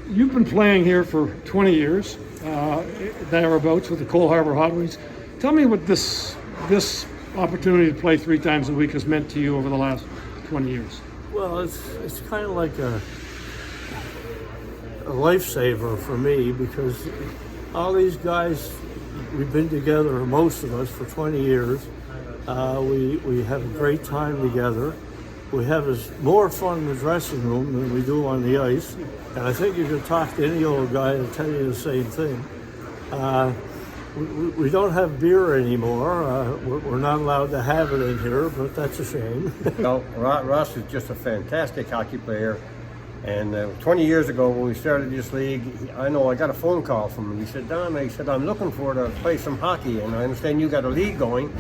you've been playing here for 20 years, thereabouts, with the Cole Harbour Hot Wings. Tell me what this opportunity to play 3 times a week has meant to you over the last 20 years. Well, it's kind of like a lifesaver for me, because all these guys, we've been together, most of us, for 20 years. We have a great time together. We have more fun in the dressing room than we do on the ice. And I think you can talk to any old guy and tell you the same thing. We don't have beer anymore. We're not allowed to have it in here, but that's a shame. Well, Ross is just a fantastic hockey player. And 20 years ago, when we started this league, I got a phone call from him. He said, "Don," he said, "I'm looking to play some hockey, and I understand you got a league going."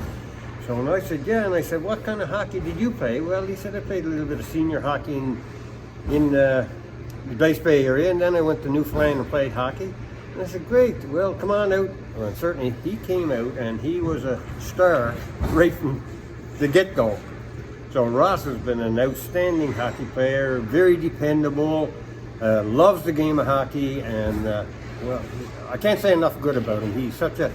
So and I said, "Yeah," and I said, "What kind of hockey did you play?" Well, he said, "I played a little bit of senior hockey in the Dice Bay area, and then I went to Newfoundland and played hockey." And I said, "Great, well, come on out." Well, and certainly he came out, and he was a star right from the get-go. So Ross has been an outstanding hockey player, very dependable, loves the game of hockey, and well, I can't say enough good about him. He's such a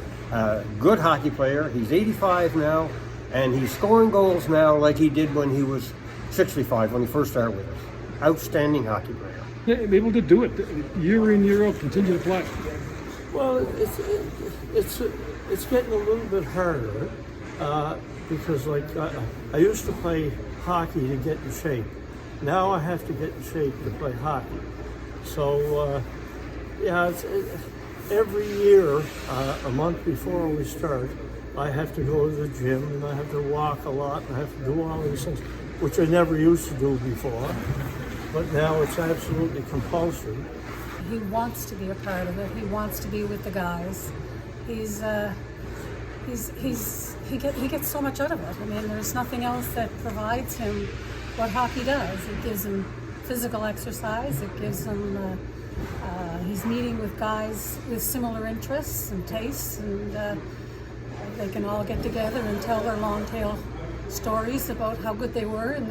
good hockey player. He's 85 now, and he's scoring goals now like he did when he was 65, when he first started with us. Outstanding hockey player. Yeah, able to do it year in, year out, continue to play. Well, it's getting a little bit harder because, like, I used to play hockey to get in shape. Now I have to get in shape to play hockey. So yeah, every year, a month before we start, I have to go to the gym, and I have to walk a lot, and I have to do all these things, which I never used to do before. But now it's absolutely compulsory. He wants to be a part of it. He wants to be with the guys. He gets so much out of it. I mean, there's nothing else that provides him what hockey does. It gives him physical exercise. It gives him, he's meeting with guys with similar interests and tastes, and they can all get together and tell their long tail stories about how good they were in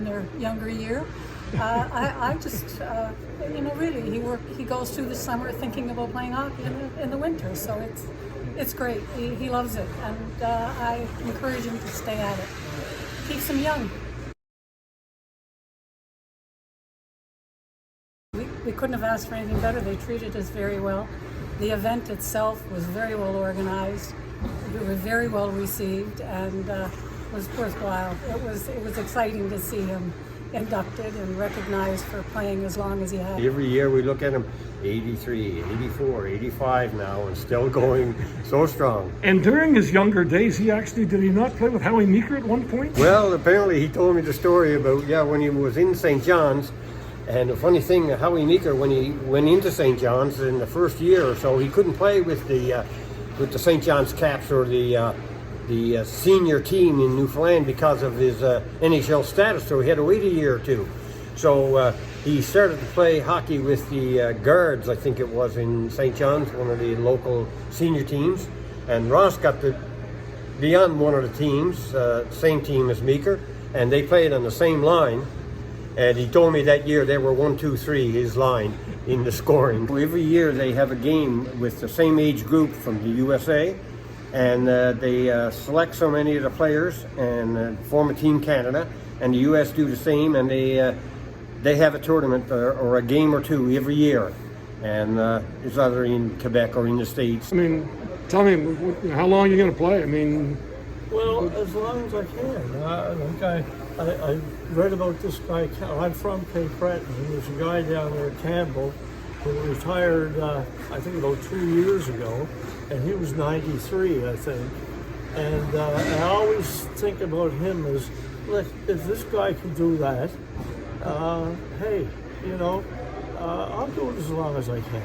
their younger year. I just, really, he goes through the summer thinking about playing hockey in the winter, so it's great. He loves it, and I encourage him to stay at it. Keeps him young. We couldn't have asked for anything better. They treated us very well. The event itself was very well organized. We were very well received, and was worthwhile. It was exciting to see him inducted and recognized for playing as long as he had. Every year we look at him, 83, 84, 85 now, and still going so strong. And during his younger days, did he not play with Howie Meeker at one point? Well, apparently he told me the story about, when he was in St. John's. And the funny thing, Howie Meeker, when he went into St. John's in the first year or so, he couldn't play with the St. John's Caps or the senior team in Newfoundland because of his NHL status, so he had to wait a year or two. So he started to play hockey with the Guards, I think it was, in St. John's, one of the local senior teams. And Ross got to be on one of the teams, same team as Meeker, and they played on the same line. And he told me that year they were 1, 2, 3, his line in the scoring. Every year they have a game with the same age group from the USA, and they select so many of the players and form a Team Canada, and the US do the same, and they have a tournament or a game or two every year, and it's either in Quebec or in the States. I mean, tell me, how long are you going to play? I mean, well, as long as I can. I read about this guy. I'm from Cape Breton. There's a guy down there, Campbell, who retired, I think about 2 years ago, and he was 93, I think. And I always think about him as, look, if this guy can do that, hey, I'll do it as long as I can.